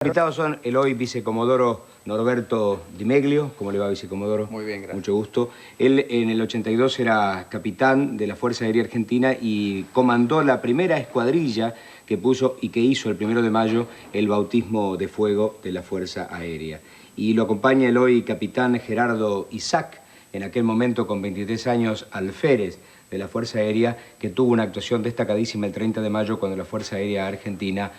Invitados son el hoy vicecomodoro Norberto Di Meglio. ¿Cómo le va, vicecomodoro? Muy bien, gracias. Mucho gusto. Él en el 82 era capitán de la Fuerza Aérea Argentina y comandó la primera escuadrilla que puso y que hizo el 1 de mayo el bautismo de fuego de la Fuerza Aérea. Y lo acompaña el hoy capitán Gerardo Isaac, en aquel momento con 23 años alférez de la Fuerza Aérea, que tuvo una actuación destacadísima el 30 de mayo cuando la Fuerza Aérea Argentina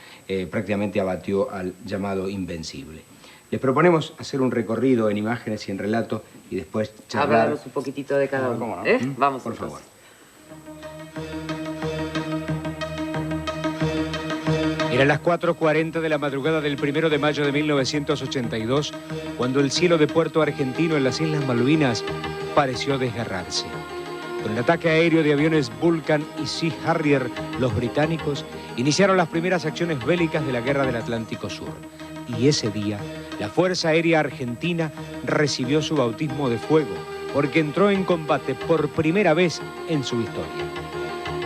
prácticamente abatió al llamado Invencible. Les proponemos hacer un recorrido en imágenes y en relato y después charlar. Hablarnos un poquitito de cada uno. No? Vamos, por entonces. favor. Eran las 4:40 de la madrugada del 1 de mayo de 1982, cuando el cielo de Puerto Argentino en las Islas Malvinas pareció desgarrarse. Con el ataque aéreo de aviones Vulcan y Sea Harrier, los británicos iniciaron las primeras acciones bélicas de la Guerra del Atlántico Sur. Y ese día, la Fuerza Aérea Argentina recibió su bautismo de fuego, porque entró en combate por primera vez en su historia.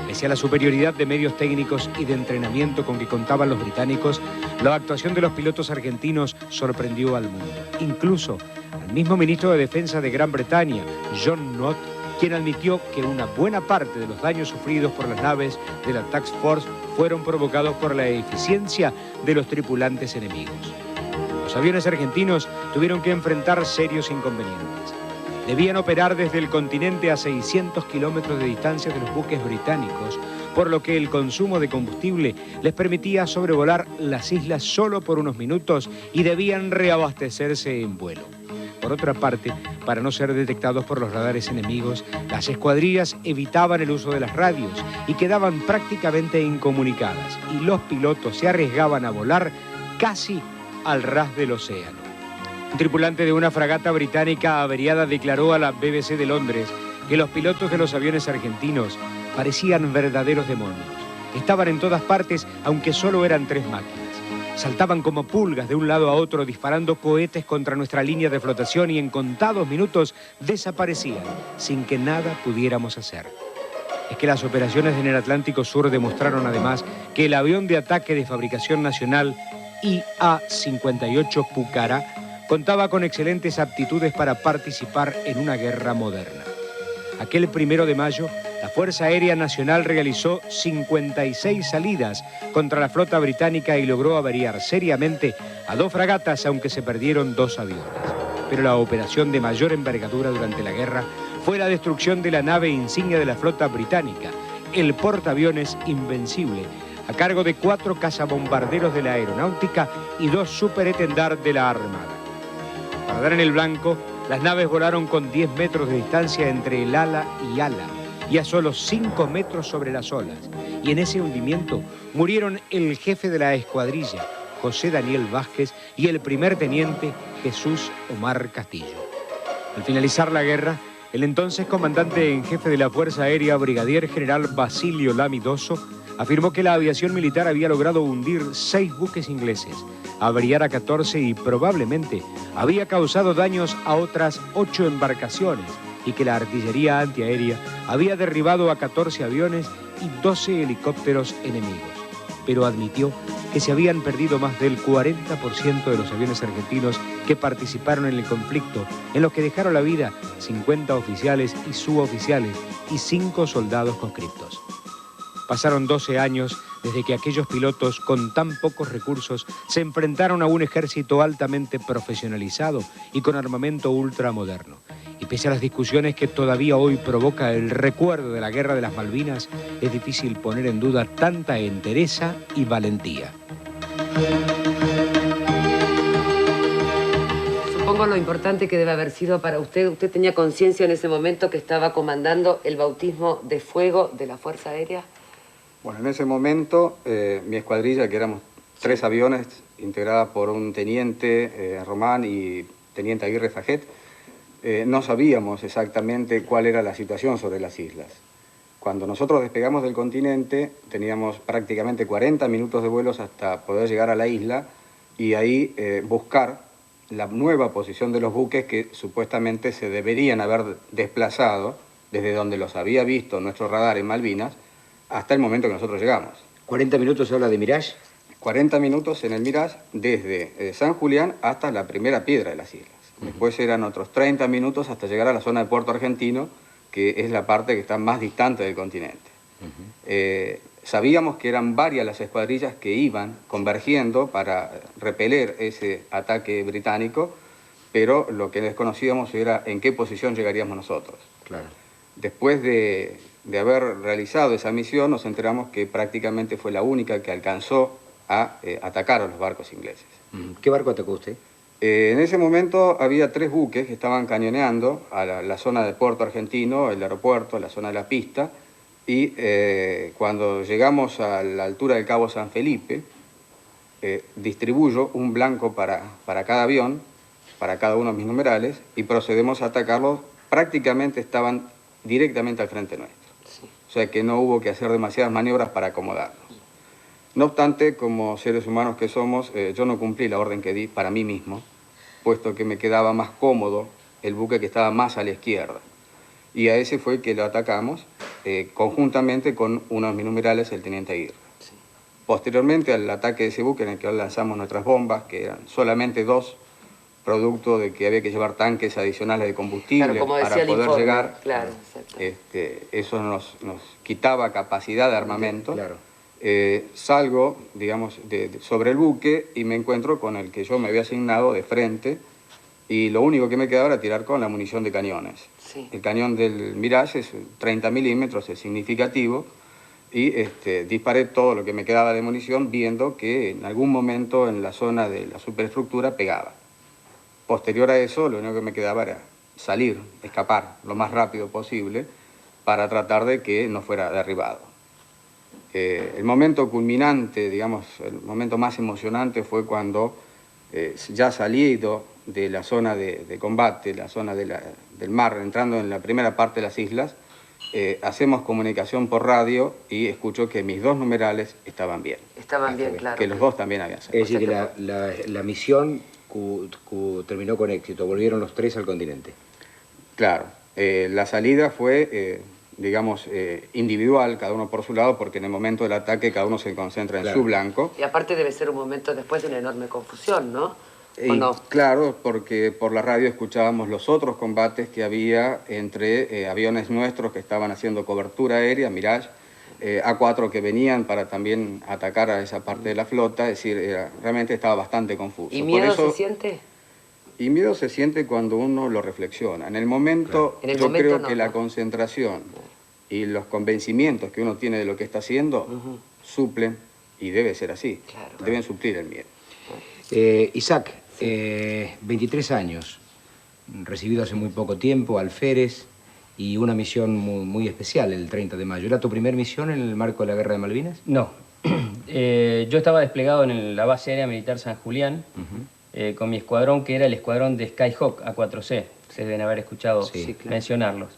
Pese a la superioridad de medios técnicos y de entrenamiento con que contaban los británicos, la actuación de los pilotos argentinos sorprendió al mundo. Incluso al mismo ministro de Defensa de Gran Bretaña, John Nott, quien admitió que una buena parte de los daños sufridos por las naves de la Task Force fueron provocados por la eficiencia de los tripulantes enemigos. Los aviones argentinos tuvieron que enfrentar serios inconvenientes. Debían operar desde el continente a 600 kilómetros de distancia de los buques británicos, por lo que el consumo de combustible les permitía sobrevolar las islas solo por unos minutos y debían reabastecerse en vuelo. Por otra parte, para no ser detectados por los radares enemigos, las escuadrillas evitaban el uso de las radios y quedaban prácticamente incomunicadas, y los pilotos se arriesgaban a volar casi al ras del océano. Un tripulante de una fragata británica averiada declaró a la BBC de Londres que los pilotos de los aviones argentinos parecían verdaderos demonios. Estaban en todas partes, aunque solo eran 3 máquinas. Saltaban como pulgas de un lado a otro disparando cohetes contra nuestra línea de flotación y en contados minutos desaparecían sin que nada pudiéramos hacer. Es que las operaciones en el Atlántico Sur demostraron además que el avión de ataque de fabricación nacional IA-58 Pucará contaba con excelentes aptitudes para participar en una guerra moderna. Aquel 1 de mayo, la Fuerza Aérea Nacional realizó 56 salidas contra la flota británica y logró averiar seriamente a 2 fragatas, aunque se perdieron 2 aviones. Pero la operación de mayor envergadura durante la guerra fue la destrucción de la nave insignia de la flota británica, el portaaviones Invencible, a cargo de 4 cazabombarderos de la aeronáutica y 2 superetendard de la Armada. Para dar en el blanco, las naves volaron con 10 metros de distancia entre el ala y ala, y a solo 5 metros sobre las olas. Y en ese hundimiento murieron el jefe de la escuadrilla, José Daniel Vázquez, y el primer teniente Jesús Omar Castillo. Al finalizar la guerra, el entonces comandante en jefe de la Fuerza Aérea, brigadier general Basilio Lamidoso, afirmó que la aviación militar había logrado hundir 6 buques ingleses, averiar a 14 y probablemente había causado daños a otras 8 embarcaciones y que la artillería antiaérea había derribado a 14 aviones y 12 helicópteros enemigos. Pero admitió que se habían perdido más del 40% de los aviones argentinos que participaron en el conflicto, en los que dejaron la vida 50 oficiales y suboficiales y 5 soldados conscriptos. Pasaron 12 años desde que aquellos pilotos con tan pocos recursos se enfrentaron a un ejército altamente profesionalizado y con armamento ultramoderno. Y pese a las discusiones que todavía hoy provoca el recuerdo de la Guerra de las Malvinas, es difícil poner en duda tanta entereza y valentía. Supongo lo importante que debe haber sido para usted. ¿Usted tenía conciencia en ese momento que estaba comandando el bautismo de fuego de la Fuerza Aérea? Bueno, en ese momento, mi escuadrilla, que éramos 3 aviones, integrada por un teniente Román y teniente Aguirre Fajet, no sabíamos exactamente cuál era la situación sobre las islas. Cuando nosotros despegamos del continente, teníamos prácticamente 40 minutos de vuelos hasta poder llegar a la isla y ahí buscar la nueva posición de los buques que supuestamente se deberían haber desplazado desde donde los había visto nuestro radar en Malvinas hasta el momento que nosotros llegamos. ¿40 minutos habla de Mirage? 40 minutos en el Mirage desde San Julián hasta la primera piedra de las islas. Después eran otros 30 minutos hasta llegar a la zona de Puerto Argentino, que es la parte que está más distante del continente. Sabíamos que eran varias las escuadrillas que iban convergiendo para repeler ese ataque británico, pero lo que desconocíamos era en qué posición llegaríamos nosotros. Claro. Después de haber realizado esa misión, nos enteramos que prácticamente fue la única que alcanzó a atacar a los barcos ingleses. ¿Qué barco atacó usted? En ese momento había 3 buques que estaban cañoneando a la zona de Puerto Argentino, el aeropuerto, la zona de la pista, y cuando llegamos a la altura del Cabo San Felipe, distribuyo un blanco para cada avión, para cada uno de mis numerales, y procedemos a atacarlos. Prácticamente estaban directamente al frente nuestro. Sí. O sea que no hubo que hacer demasiadas maniobras para acomodarnos. No obstante, como seres humanos que somos, yo no cumplí la orden que di para mí mismo, puesto que me quedaba más cómodo el buque que estaba más a la izquierda. Y a ese fue que lo atacamos, conjuntamente con uno de mis numerales, el teniente Aguirre. Sí. Posteriormente al ataque de ese buque, en el que lanzamos nuestras bombas, que eran solamente 2, producto de que había que llevar tanques adicionales de combustible, claro, para poder llegar. Claro, eso nos quitaba capacidad de armamento. Claro. Salgo, digamos, sobre el buque y me encuentro con el que yo me había asignado de frente, y lo único que me quedaba era tirar con la munición de cañones. Sí. El cañón del Mirage es 30 milímetros, es significativo, y disparé todo lo que me quedaba de munición, viendo que en algún momento en la zona de la superestructura pegaba. Posterior a eso, lo único que me quedaba era salir, escapar lo más rápido posible para tratar de que no fuera derribado. El momento culminante, digamos, el momento más emocionante fue cuando, ya salido de la zona de combate, la zona del mar, entrando en la primera parte de las islas, hacemos comunicación por radio y escucho que mis 2 numerales estaban bien. Estaban bien, claro. Que los 2 también habían salido. Es decir, que la misión terminó con éxito, volvieron los 3 al continente. Claro, la salida fue, digamos, individual, cada uno por su lado, porque en el momento del ataque cada uno se concentra en su blanco. Y aparte debe ser un momento después de una enorme confusión, ¿no? ¿O no? Claro, porque por la radio escuchábamos los otros combates que había entre aviones nuestros que estaban haciendo cobertura aérea, Mirage, A4 que venían para también atacar a esa parte de la flota, es decir, realmente estaba bastante confuso. ¿Y miedo se siente? Y miedo se siente cuando uno lo reflexiona. En el momento, claro, yo creo que la concentración y los convencimientos que uno tiene de lo que está haciendo suplen, y debe ser así, claro, deben suplir el miedo. Isaac, 23 años, recibido hace muy poco tiempo, alférez, y una misión muy especial, el 30 de mayo. ¿Era tu primera misión en el marco de la Guerra de Malvinas? No. Yo estaba desplegado en la base aérea militar San Julián, con mi escuadrón, que era el escuadrón de Skyhawk A4C. Ustedes deben haber escuchado mencionarlos.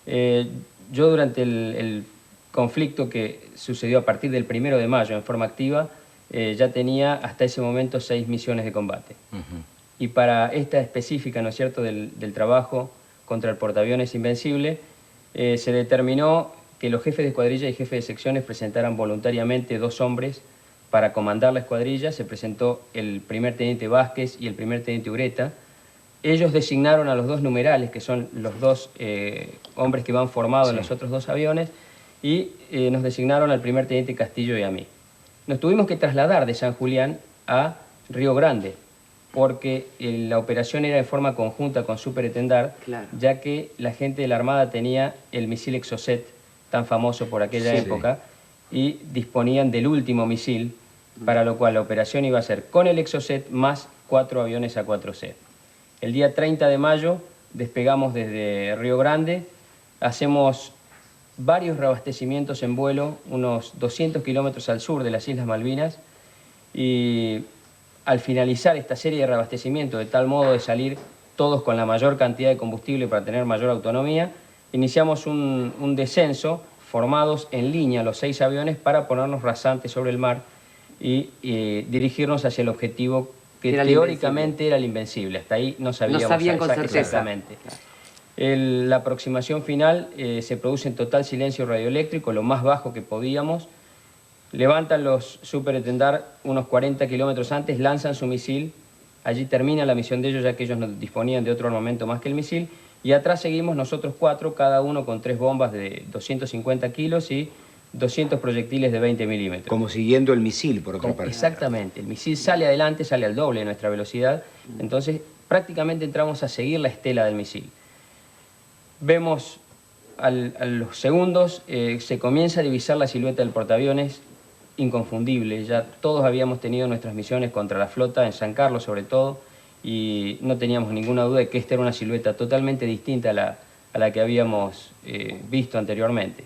Yo durante el conflicto que sucedió a partir del 1 de mayo en forma activa, ya tenía hasta ese momento 6 misiones de combate. Y para esta específica, ¿no es cierto?, del trabajo contra el portaaviones Invencible, se determinó que los jefes de escuadrilla y jefes de secciones presentaran voluntariamente 2 hombres para comandar la escuadrilla. Se presentó el primer teniente Vázquez y el primer teniente Ureta. Ellos designaron a los 2 numerales, que son los 2 hombres que van formados en los otros 2 aviones, y nos designaron al primer teniente Castillo y a mí. Nos tuvimos que trasladar de San Julián a Río Grande, porque la operación era en forma conjunta con Superetendard, claro, ya que la gente de la Armada tenía el misil Exocet, tan famoso por aquella época, y disponían del último misil, para lo cual la operación iba a ser con el Exocet más 4 aviones A4C. El día 30 de mayo despegamos desde Río Grande, hacemos varios reabastecimientos en vuelo, unos 200 kilómetros al sur de las Islas Malvinas, y al finalizar esta serie de reabastecimientos, de tal modo de salir todos con la mayor cantidad de combustible para tener mayor autonomía, iniciamos un descenso formados en línea los 6 aviones para ponernos rasantes sobre el mar y dirigirnos hacia el objetivo que teóricamente era el Invencible. Hasta ahí no sabíamos exactamente. La aproximación final se produce en total silencio radioeléctrico, lo más bajo que podíamos, Levantan los superetendard unos 40 kilómetros antes, lanzan su misil, allí termina la misión de ellos, ya que ellos no disponían de otro armamento más que el misil, y atrás seguimos nosotros 4, cada uno con 3 bombas de 250 kilos y 200 proyectiles de 20 milímetros. Como siguiendo el misil, por otra parte. Exactamente, el misil sale adelante, sale al doble de nuestra velocidad, entonces prácticamente entramos a seguir la estela del misil. Vemos a los segundos, se comienza a divisar la silueta del portaaviones, inconfundible. Ya todos habíamos tenido nuestras misiones contra la flota, en San Carlos sobre todo, y no teníamos ninguna duda de que esta era una silueta totalmente distinta a la que habíamos visto anteriormente.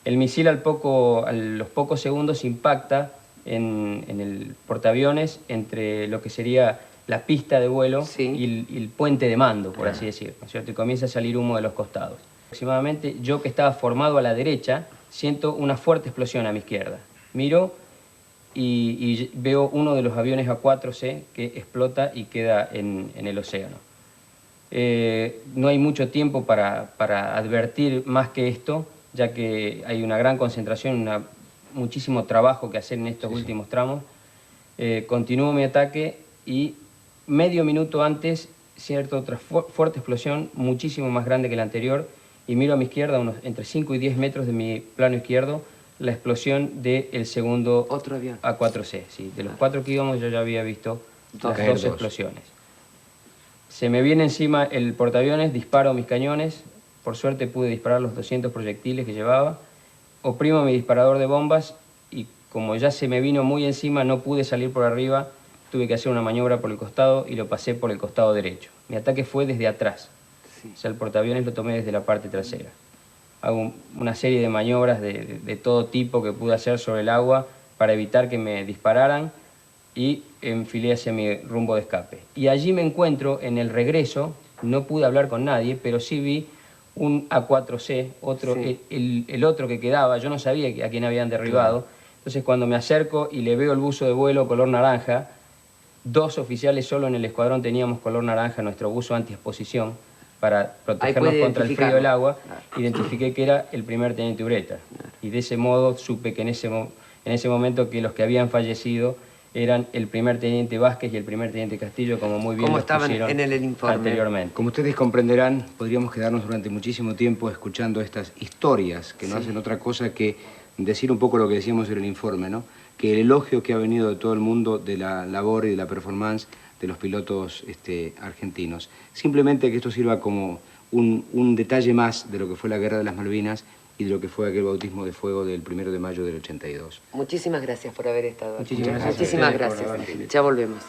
El misil a los pocos segundos impacta en el portaaviones entre lo que sería la pista de vuelo y el puente de mando, por así decirlo, ¿no es cierto? Y comienza a salir humo de los costados. Aproximadamente, yo que estaba formado a la derecha, siento una fuerte explosión a mi izquierda. Miro y veo uno de los aviones A4C que explota y queda en el océano. No hay mucho tiempo para advertir más que esto, ya que hay una gran concentración, muchísimo trabajo que hacer en estos últimos tramos. Continúo mi ataque y medio minuto antes, otra fuerte explosión, muchísimo más grande que la anterior, y miro a mi izquierda, entre 5 y 10 metros de mi plano izquierdo, la explosión del segundo otro avión A4C. Sí, de los 4 que íbamos yo ya había visto las 2 explosiones. Se me viene encima el portaaviones, disparo mis cañones, por suerte pude disparar los 200 proyectiles que llevaba, oprimo mi disparador de bombas y como ya se me vino muy encima no pude salir por arriba, tuve que hacer una maniobra por el costado y lo pasé por el costado derecho. Mi ataque fue desde atrás, o sea, el portaaviones lo tomé desde la parte trasera. Hago una serie de maniobras de todo tipo que pude hacer sobre el agua para evitar que me dispararan y enfilé hacia mi rumbo de escape. Y allí me encuentro en el regreso, no pude hablar con nadie, pero sí vi un A4C, el otro que quedaba, yo no sabía a quién habían derribado. Entonces cuando me acerco y le veo el buzo de vuelo color naranja, 2 oficiales solo en el escuadrón teníamos color naranja, nuestro buzo anti-exposición, para protegernos contra el frío del agua, identifiqué que era el primer teniente Ureta. Y de ese modo supe que en ese momento que los que habían fallecido eran el primer teniente Vázquez y el primer teniente Castillo, como muy bien lo pusieron en el informe anteriormente. Como ustedes comprenderán, podríamos quedarnos durante muchísimo tiempo escuchando estas historias que no hacen otra cosa que decir un poco lo que decíamos en el informe, ¿no? Que el elogio que ha venido de todo el mundo de la labor y de la performance de los pilotos argentinos. Simplemente que esto sirva como un detalle más de lo que fue la Guerra de las Malvinas y de lo que fue aquel bautismo de fuego del 1 de mayo del 82. Muchísimas gracias por haber estado aquí. Muchísimas gracias. Ya volvemos.